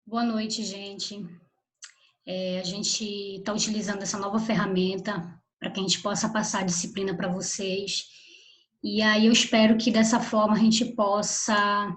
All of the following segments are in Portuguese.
Boa noite, gente. A gente está utilizando essa nova ferramenta para que a gente possa passar a disciplina para vocês. E aí eu espero que dessa forma a gente possa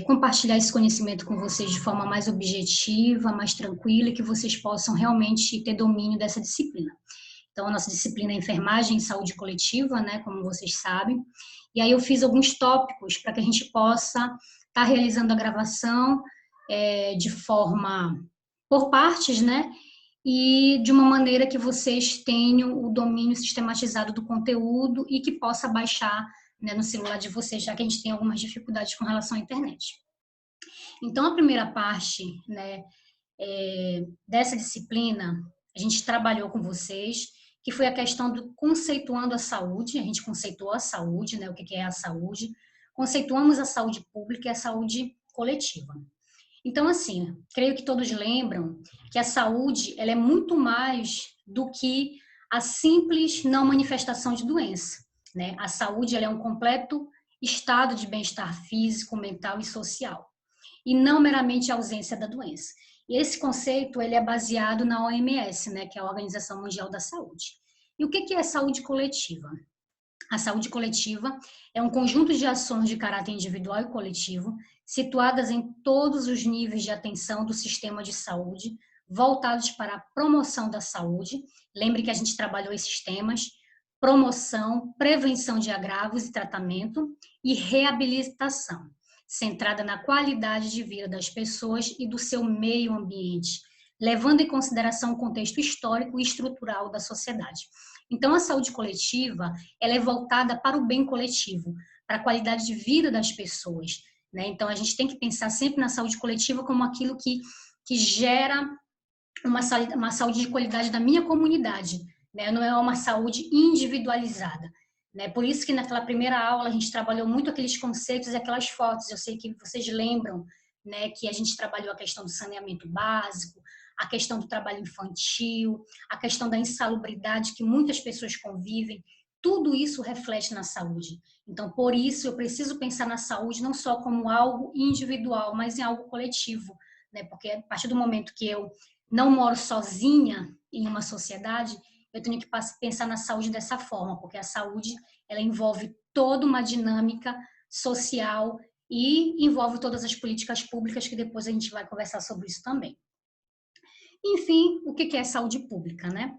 compartilhar esse conhecimento com vocês de forma mais objetiva, mais tranquila e que vocês possam realmente ter domínio dessa disciplina. Então, a nossa disciplina é enfermagem e saúde coletiva, né, como vocês sabem. E aí eu fiz alguns tópicos para que a gente possa estar realizando a gravação de forma por partes, né? E de uma maneira que vocês tenham o domínio sistematizado do conteúdo e que possa baixar, né, no celular de vocês, já que a gente tem algumas dificuldades com relação à internet. Então, a primeira parte, né, dessa disciplina, a gente trabalhou com vocês, que foi a questão do conceituando a saúde. A gente conceituou a saúde, né, o que é a saúde, conceituamos a saúde pública e a saúde coletiva. Então, assim, creio que todos lembram que a saúde ela é muito mais do que a simples não manifestação de doença, né? A saúde ela é um completo estado de bem-estar físico, mental e social, e não meramente a ausência da doença. E esse conceito ele é baseado na OMS, né, que é a Organização Mundial da Saúde. E o que é saúde coletiva? A saúde coletiva é um conjunto de ações de caráter individual e coletivo, situadas em todos os níveis de atenção do sistema de saúde, voltados para a promoção da saúde. Lembre que a gente trabalhou esses temas: promoção, prevenção de agravos e tratamento, e reabilitação, centrada na qualidade de vida das pessoas e do seu meio ambiente, levando em consideração o contexto histórico e estrutural da sociedade. Então, a saúde coletiva ela é voltada para o bem coletivo, para a qualidade de vida das pessoas, né? Então, a gente tem que pensar sempre na saúde coletiva como aquilo que gera uma saúde de qualidade da minha comunidade, né? Não é uma saúde individualizada, né? Por isso que naquela primeira aula a gente trabalhou muito aqueles conceitos e aquelas fotos. Eu sei que vocês lembram, né, que a gente trabalhou a questão do saneamento básico, a questão do trabalho infantil, a questão da insalubridade que muitas pessoas convivem. Tudo isso reflete na saúde. Então, por isso, eu preciso pensar na saúde não só como algo individual, mas em algo coletivo, né? Porque a partir do momento que eu não moro sozinha em uma sociedade, eu tenho que pensar na saúde dessa forma, porque a saúde ela envolve toda uma dinâmica social e envolve todas as políticas públicas, que depois a gente vai conversar sobre isso também. Enfim, o que é saúde pública, né?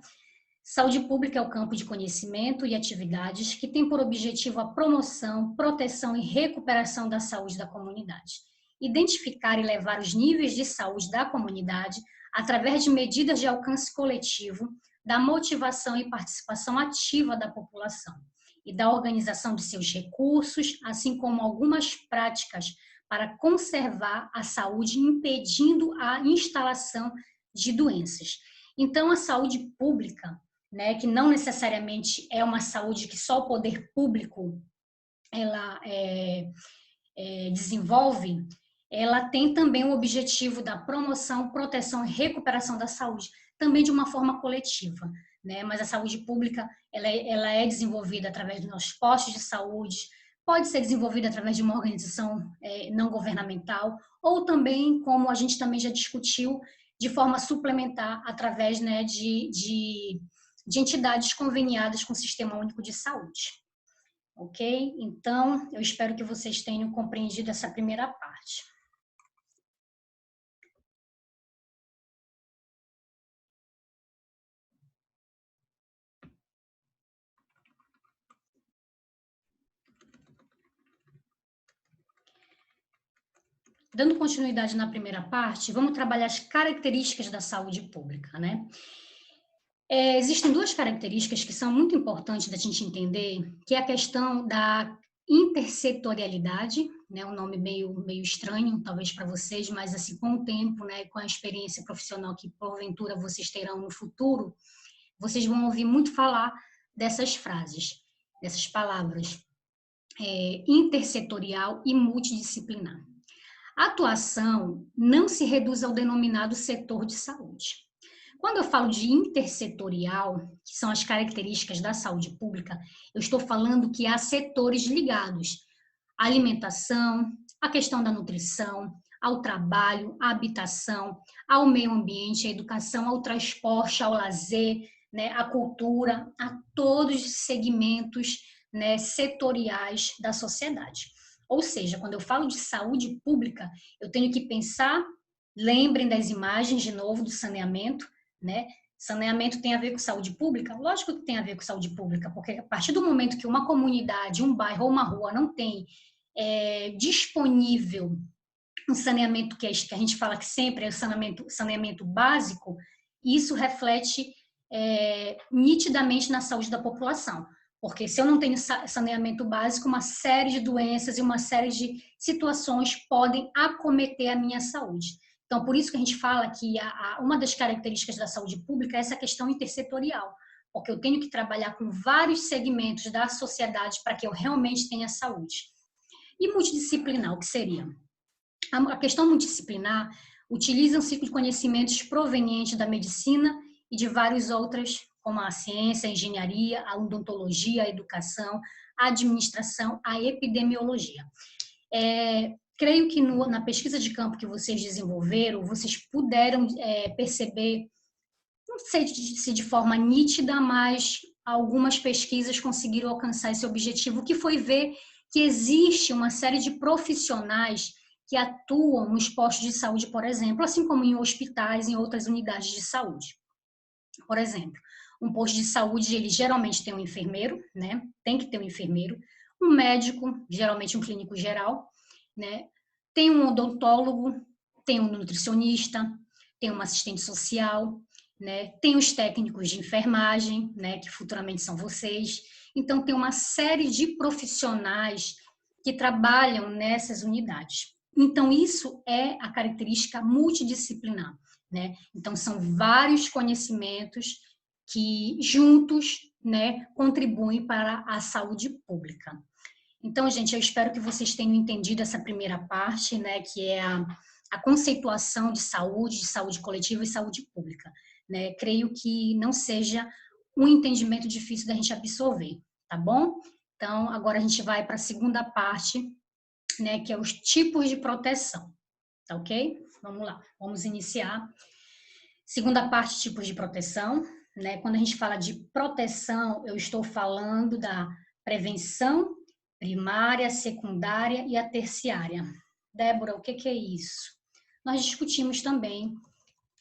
Saúde pública é o campo de conhecimento e atividades que tem por objetivo a promoção, proteção e recuperação da saúde da comunidade. Identificar e levar os níveis de saúde da comunidade através de medidas de alcance coletivo, da motivação e participação ativa da população e da organização de seus recursos, assim como algumas práticas para conservar a saúde, impedindo a instalação de doenças. Então, a saúde pública, né, que não necessariamente é uma saúde que só o poder público ela desenvolve, ela tem também o objetivo da promoção, proteção e recuperação da saúde, também de uma forma coletiva, né? Mas a saúde pública ela é desenvolvida através dos nossos postos de saúde, pode ser desenvolvida através de uma organização não governamental, ou também, como a gente também já discutiu, de forma suplementar através, né, de entidades conveniadas com o Sistema Único de Saúde. Ok? Então, eu espero que vocês tenham compreendido essa primeira parte. Dando continuidade na primeira parte, vamos trabalhar as características da saúde pública, né? Existem duas características que são muito importantes da gente entender, que é a questão da intersetorialidade, né? Um nome meio estranho, talvez para vocês, mas assim, com o tempo, né, com a experiência profissional que porventura vocês terão no futuro, vocês vão ouvir muito falar dessas frases, dessas palavras, intersetorial e multidisciplinar. A atuação não se reduz ao denominado setor de saúde. Quando eu falo de intersetorial, que são as características da saúde pública, eu estou falando que há setores ligados: a alimentação, a questão da nutrição, ao trabalho, à habitação, ao meio ambiente, à educação, ao transporte, ao lazer, né, à cultura, a todos os segmentos, né, setoriais da sociedade. Ou seja, quando eu falo de saúde pública, eu tenho que pensar, lembrem das imagens de novo do saneamento, né? Saneamento tem a ver com saúde pública? Lógico que tem a ver com saúde pública, porque a partir do momento que uma comunidade, um bairro ou uma rua não tem disponível um saneamento que a gente fala que sempre é o saneamento básico, isso reflete nitidamente na saúde da população. Porque se eu não tenho saneamento básico, uma série de doenças e uma série de situações podem acometer a minha saúde. Então, por isso que a gente fala que uma das características da saúde pública é essa questão intersetorial, porque eu tenho que trabalhar com vários segmentos da sociedade para que eu realmente tenha saúde. E multidisciplinar, o que seria? A questão multidisciplinar utiliza-se de conhecimentos provenientes da medicina e de várias outras, como a ciência, a engenharia, a odontologia, a educação, a administração, a epidemiologia. Creio que na pesquisa de campo que vocês desenvolveram, vocês puderam perceber, não sei se de forma nítida, mas algumas pesquisas conseguiram alcançar esse objetivo, que foi ver que existe uma série de profissionais que atuam nos postos de saúde, por exemplo, assim como em hospitais, em outras unidades de saúde. Por exemplo, um posto de saúde, ele geralmente tem um enfermeiro, né? Tem que ter um enfermeiro, um médico, geralmente um clínico geral, né? Tem um odontólogo, tem um nutricionista, tem uma assistente social, né? Tem os técnicos de enfermagem, né? Que futuramente são vocês. Então, tem uma série de profissionais que trabalham nessas unidades. Então, isso é a característica multidisciplinar, né? Então, são vários conhecimentos que juntos, né, contribuem para a saúde pública. Então, gente, eu espero que vocês tenham entendido essa primeira parte, né, que é a conceituação de saúde coletiva e saúde pública, né? Creio que não seja um entendimento difícil da gente absorver, tá bom? Então, agora a gente vai para a segunda parte, né, que é os tipos de proteção, tá ok? Vamos lá, vamos iniciar. Segunda parte, tipos de proteção, né? Quando a gente fala de proteção, eu estou falando da prevenção primária, secundária e a terciária. Débora, o que é isso? Nós discutimos também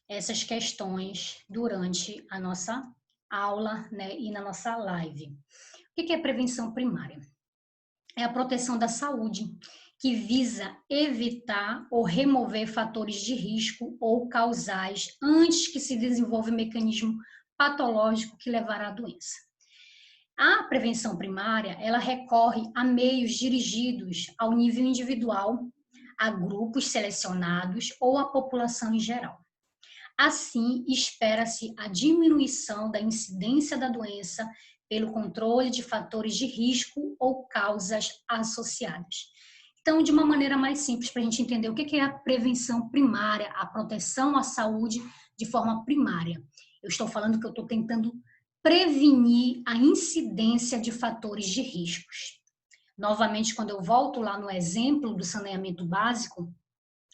essas questões durante a nossa aula, né, e na nossa live. O que é prevenção primária? É a proteção da saúde, que visa evitar ou remover fatores de risco ou causais antes que se desenvolva um mecanismo patológico que levará à doença. A prevenção primária, ela recorre a meios dirigidos ao nível individual, a grupos selecionados ou à população em geral. Assim, espera-se a diminuição da incidência da doença pelo controle de fatores de risco ou causas associadas. Então, de uma maneira mais simples, para a gente entender o que é a prevenção primária, a proteção à saúde de forma primária. Eu estou falando que eu estou tentando prevenir a incidência de fatores de riscos. Novamente, quando eu volto lá no exemplo do saneamento básico,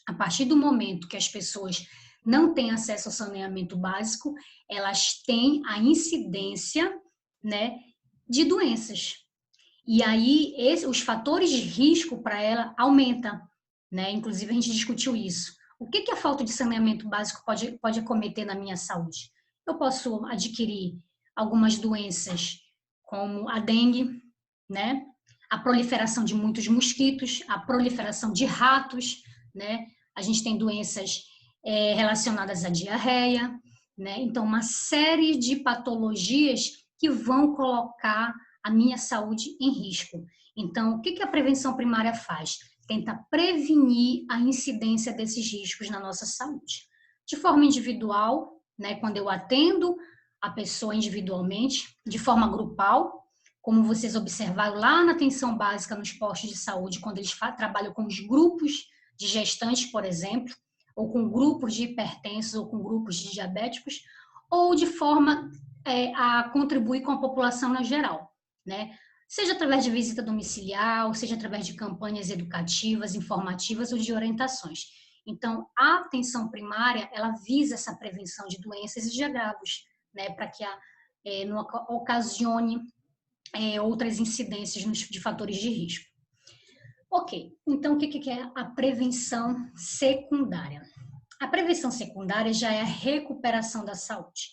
a partir do momento que as pessoas não têm acesso ao saneamento básico, elas têm a incidência, né, de doenças. E aí, os fatores de risco para ela aumentam, né? Inclusive, a gente discutiu isso. O que a falta de saneamento básico pode acometer na minha saúde? Eu posso adquirir algumas doenças, como a dengue, né? A proliferação de muitos mosquitos, a proliferação de ratos, né? A gente tem doenças relacionadas à diarreia, né? Então, uma série de patologias que vão colocar a minha saúde em risco. Então, o que a prevenção primária faz? Tenta prevenir a incidência desses riscos na nossa saúde. De forma individual, né, quando eu atendo a pessoa individualmente, de forma grupal, como vocês observaram lá na atenção básica nos postos de saúde, quando eles trabalham com os grupos de gestantes, por exemplo, ou com grupos de hipertensos, ou com grupos de diabéticos, ou de forma a contribuir com a população no geral, né? Seja através de visita domiciliar, ou seja através de campanhas educativas, informativas ou de orientações. Então, a atenção primária, ela visa essa prevenção de doenças e de agravos, né, para que não ocasione outras incidências de fatores de risco. Ok, então o que é a prevenção secundária? A prevenção secundária já é a recuperação da saúde.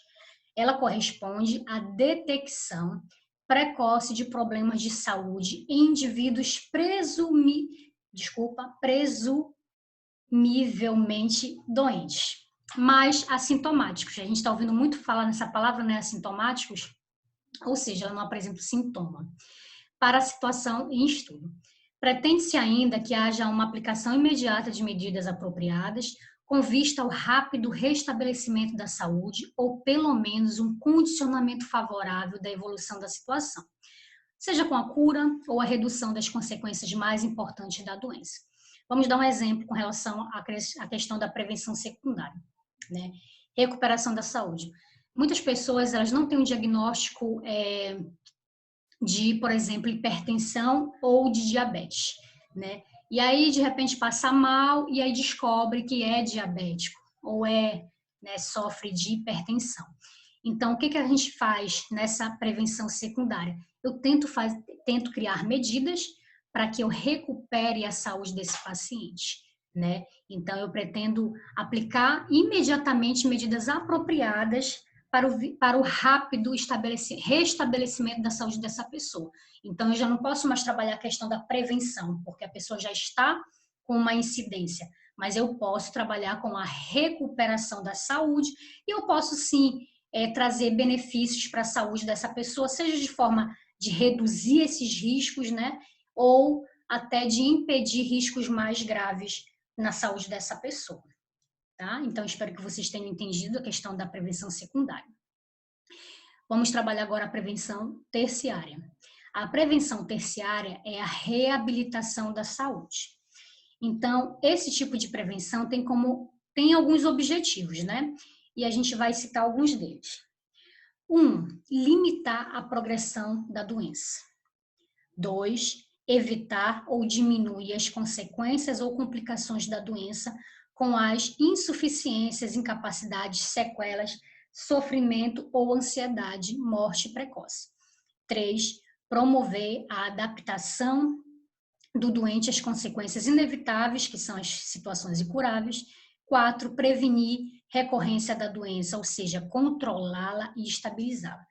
Ela corresponde à detecção precoce de problemas de saúde em indivíduos presumivelmente doentes, mas assintomáticos. A gente está ouvindo muito falar nessa palavra, né, assintomáticos, ou seja, ela não apresenta sintoma, para a situação em estudo. Pretende-se ainda que haja uma aplicação imediata de medidas apropriadas com vista ao rápido restabelecimento da saúde ou, pelo menos, um condicionamento favorável da evolução da situação, seja com a cura ou a redução das consequências mais importantes da doença. Vamos dar um exemplo com relação à questão da prevenção secundária, né? Recuperação da saúde. Muitas pessoas, elas não têm um diagnóstico de, por exemplo, hipertensão ou de diabetes, né? E aí, de repente, passa mal e aí descobre que é diabético ou sofre de hipertensão. Então, o que a gente faz nessa prevenção secundária? Eu tento criar medidas para que eu recupere a saúde desse paciente, né? Então, eu pretendo aplicar imediatamente medidas apropriadas para o rápido restabelecimento da saúde dessa pessoa. Então, eu já não posso mais trabalhar a questão da prevenção, porque a pessoa já está com uma incidência, mas eu posso trabalhar com a recuperação da saúde e eu posso, sim, trazer benefícios para a saúde dessa pessoa, seja de forma de reduzir esses riscos, né, ou até de impedir riscos mais graves na saúde dessa pessoa. Tá? Então, espero que vocês tenham entendido a questão da prevenção secundária. Vamos trabalhar agora a prevenção terciária. A prevenção terciária é a reabilitação da saúde. Então, esse tipo de prevenção tem alguns objetivos, né? E a gente vai citar alguns deles. 1, limitar a progressão da doença. 2, evitar ou diminuir as consequências ou complicações da doença com as insuficiências, incapacidades, sequelas, sofrimento ou ansiedade, morte precoce. 3, promover a adaptação do doente às consequências inevitáveis, que são as situações incuráveis. 4, prevenir recorrência da doença, ou seja, controlá-la e estabilizá-la.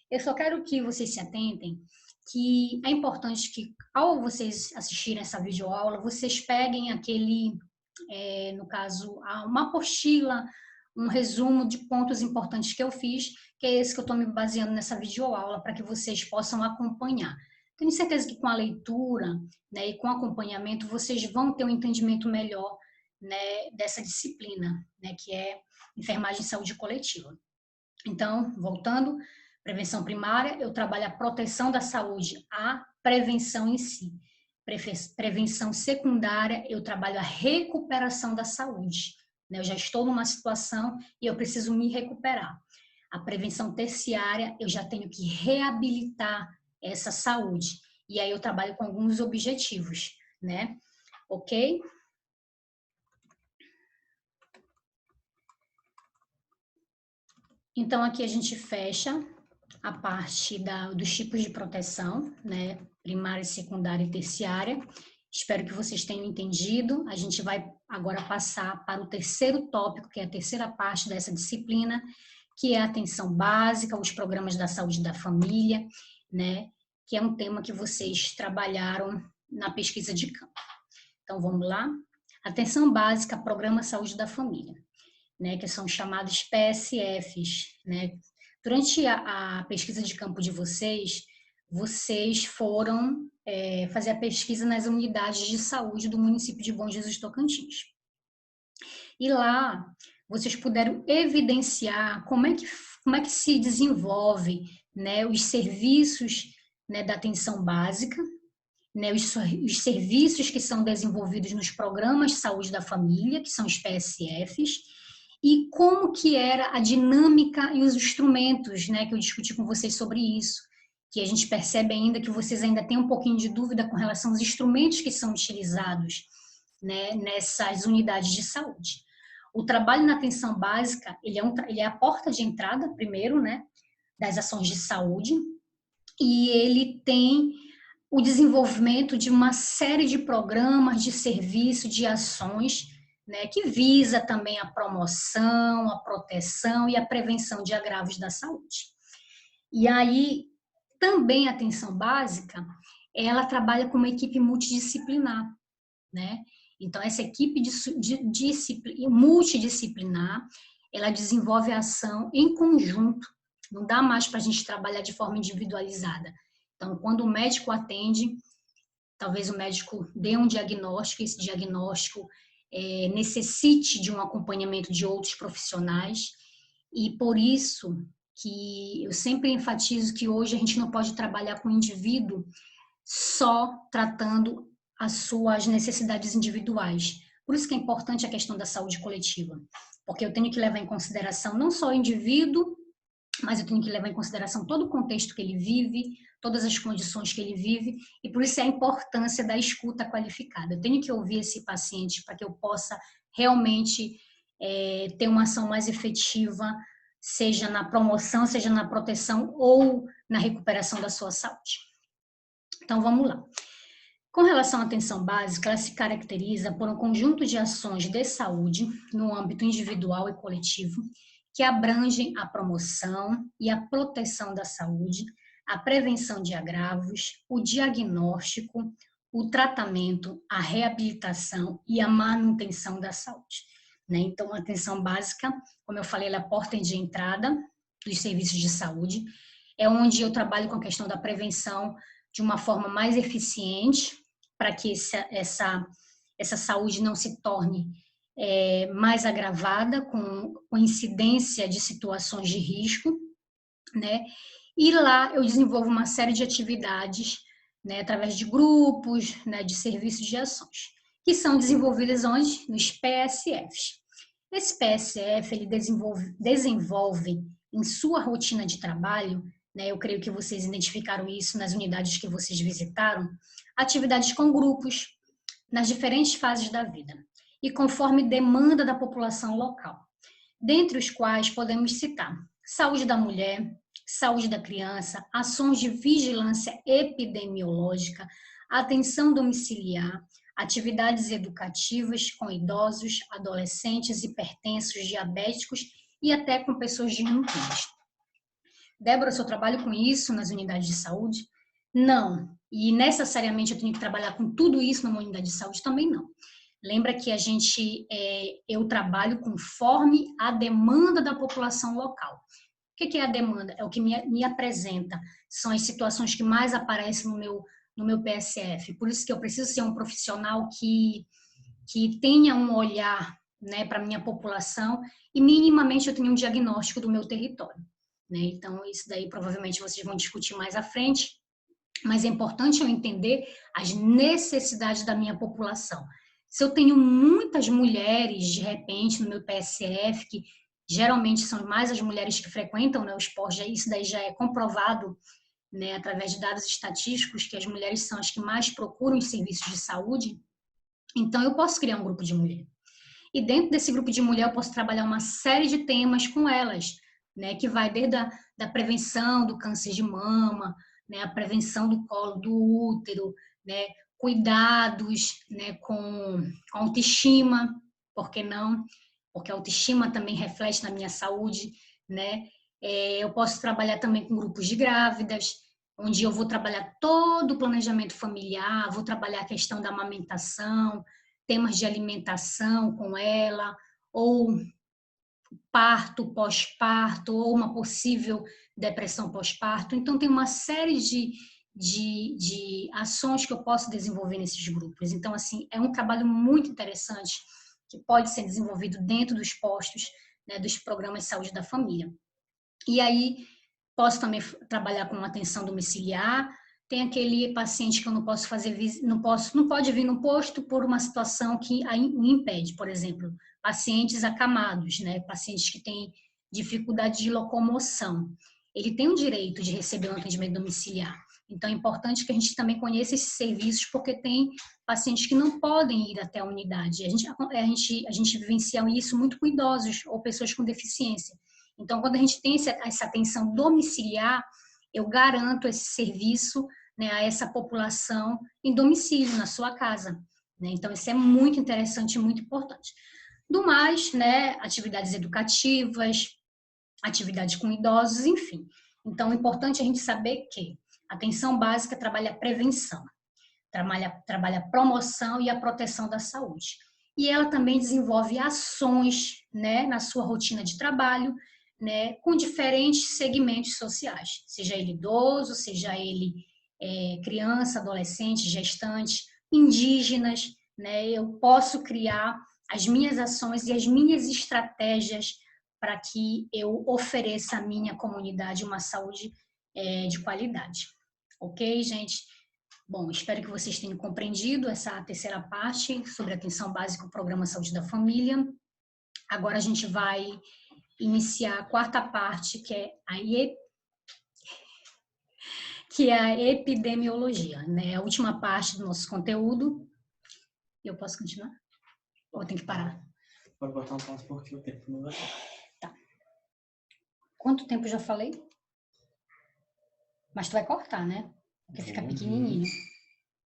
Eu só quero que vocês se atentem que é importante que, ao vocês assistirem essa videoaula, vocês peguem no caso, uma apostila, um resumo de pontos importantes que eu fiz, que é esse que eu estou me baseando nessa videoaula, para que vocês possam acompanhar. Tenho certeza que com a leitura, né, e com o acompanhamento, vocês vão ter um entendimento melhor, né, dessa disciplina, né, que é enfermagem e saúde coletiva. Então, voltando, prevenção primária, eu trabalho a proteção da saúde, a prevenção em si. Prevenção secundária, eu trabalho a recuperação da saúde. Eu já estou numa situação e eu preciso me recuperar. A prevenção terciária, eu já tenho que reabilitar essa saúde. E aí eu trabalho com alguns objetivos, né? Ok? Então, aqui a gente fecha a parte dos tipos de proteção, né? Primária, secundária e terciária. Espero que vocês tenham entendido. A gente vai agora passar para o terceiro tópico, que é a terceira parte dessa disciplina, que é a atenção básica, os programas da saúde da família, né? Que é um tema que vocês trabalharam na pesquisa de campo. Então, vamos lá? Atenção básica, Programa Saúde da Família, né? Que são chamados PSFs, né? Durante a pesquisa de campo de vocês foram fazer a pesquisa nas unidades de saúde do município de Bom Jesus Tocantins. E lá, vocês puderam evidenciar como é que se desenvolve, né, os serviços, né, da atenção básica, né, os serviços que são desenvolvidos nos programas de saúde da família, que são os PSFs, e como que era a dinâmica e os instrumentos, né, que eu discuti com vocês sobre isso, que a gente percebe ainda que vocês ainda têm um pouquinho de dúvida com relação aos instrumentos que são utilizados, né, nessas unidades de saúde. O trabalho na atenção básica, ele é a porta de entrada, primeiro, né, das ações de saúde, e ele tem o desenvolvimento de uma série de programas, de serviços, de ações, né, que visa também a promoção, a proteção e a prevenção de agravos da saúde. E aí, também a atenção básica, ela trabalha com uma equipe multidisciplinar, né? Então, essa equipe multidisciplinar, ela desenvolve a ação em conjunto, não dá mais para a gente trabalhar de forma individualizada. Então, quando o médico atende, talvez o médico dê um diagnóstico, esse diagnóstico necessite de um acompanhamento de outros profissionais, e por isso que eu sempre enfatizo que hoje a gente não pode trabalhar com o indivíduo só tratando as suas necessidades individuais. Por isso que é importante a questão da saúde coletiva, porque eu tenho que levar em consideração não só o indivíduo, mas eu tenho que levar em consideração todo o contexto que ele vive, todas as condições que ele vive, e por isso é a importância da escuta qualificada. Eu tenho que ouvir esse paciente para que eu possa realmente ter uma ação mais efetiva, seja na promoção, seja na proteção ou na recuperação da sua saúde. Então, vamos lá. Com relação à atenção básica, ela se caracteriza por um conjunto de ações de saúde no âmbito individual e coletivo que abrangem a promoção e a proteção da saúde, a prevenção de agravos, o diagnóstico, o tratamento, a reabilitação e a manutenção da saúde. Então, a atenção básica, como eu falei, ela é a porta de entrada dos serviços de saúde, é onde eu trabalho com a questão da prevenção de uma forma mais eficiente, para que essa saúde não se torne mais agravada, com incidência de situações de risco, né? E lá eu desenvolvo uma série de atividades, né, através de grupos, né, de serviços de ações, que são desenvolvidas onde? Nos PSFs. Esse PSF, ele desenvolve em sua rotina de trabalho, né, eu creio que vocês identificaram isso nas unidades que vocês visitaram, atividades com grupos, nas diferentes fases da vida, e conforme demanda da população local, dentre os quais podemos citar saúde da mulher, saúde da criança, ações de vigilância epidemiológica, atenção domiciliar, atividades educativas com idosos, adolescentes, hipertensos, diabéticos e até com pessoas de limpeza. Débora, se eu trabalho com isso nas unidades de saúde? Não. E necessariamente eu tenho que trabalhar com tudo isso numa unidade de saúde? Também não. Lembra que eu trabalho conforme a demanda da população local. O que é a demanda? É o que me apresenta. São as situações que mais aparecem no meu PSF. Por isso que eu preciso ser um profissional que tenha um olhar, né, para a minha população e minimamente eu tenha um diagnóstico do meu território. Né? Então, isso daí provavelmente vocês vão discutir mais à frente, mas é importante eu entender as necessidades da minha população. Se eu tenho muitas mulheres, de repente, no meu PSF, que geralmente são mais as mulheres que frequentam, né, o esporte, isso daí já é comprovado, né, através de dados estatísticos, que as mulheres são as que mais procuram os serviços de saúde, então eu posso criar um grupo de mulher. E dentro desse grupo de mulher eu posso trabalhar uma série de temas com elas, né, que vai desde da prevenção do câncer de mama, né, a prevenção do colo do útero, né, cuidados, né, com autoestima, por que não? Porque a autoestima também reflete na minha saúde, né? Eu posso trabalhar também com grupos de grávidas, onde eu vou trabalhar todo o planejamento familiar, vou trabalhar a questão da amamentação, temas de alimentação com ela, ou parto, pós-parto, ou uma possível depressão pós-parto. Então, tem uma série de ações que eu posso desenvolver nesses grupos. Então, assim, é um trabalho muito interessante que pode ser desenvolvido dentro dos postos, né, dos programas de saúde da família. E aí, posso também trabalhar com atenção domiciliar. Tem aquele paciente que eu não posso fazer, não pode vir no posto por uma situação que o impede, por exemplo, pacientes acamados, né? Pacientes que têm dificuldade de locomoção. Ele tem o direito de receber um atendimento domiciliar, Então, é importante que a gente também conheça esses serviços, porque tem pacientes que não podem ir até a unidade. A gente vivencia isso muito com idosos ou pessoas com deficiência. Então, quando a gente tem essa atenção domiciliar, eu garanto esse serviço, né, a essa população em domicílio, na sua casa, né? Então, isso é muito interessante e muito importante. Do mais, né, atividades educativas, atividades com idosos, enfim. Então, é importante a gente saber que a atenção básica trabalha a prevenção, trabalha a promoção e a proteção da saúde. E ela também desenvolve ações, né, na sua rotina de trabalho, né, com diferentes segmentos sociais, seja ele idoso, seja ele criança, adolescente, gestante, indígenas, né, eu posso criar as minhas ações e as minhas estratégias para que eu ofereça à minha comunidade uma saúde de qualidade. Ok, gente? Bom, espero que vocês tenham compreendido essa terceira parte sobre atenção básica ao Programa Saúde da Família. Agora a gente vai iniciar a quarta parte, que é a epidemiologia, né? A última parte do nosso conteúdo. Eu posso continuar? Ou tem que parar? Pode botar um ponto porque o tempo não vai. Tá. Quanto tempo eu já falei? Mas tu vai cortar, né? Porque fica pequenininho.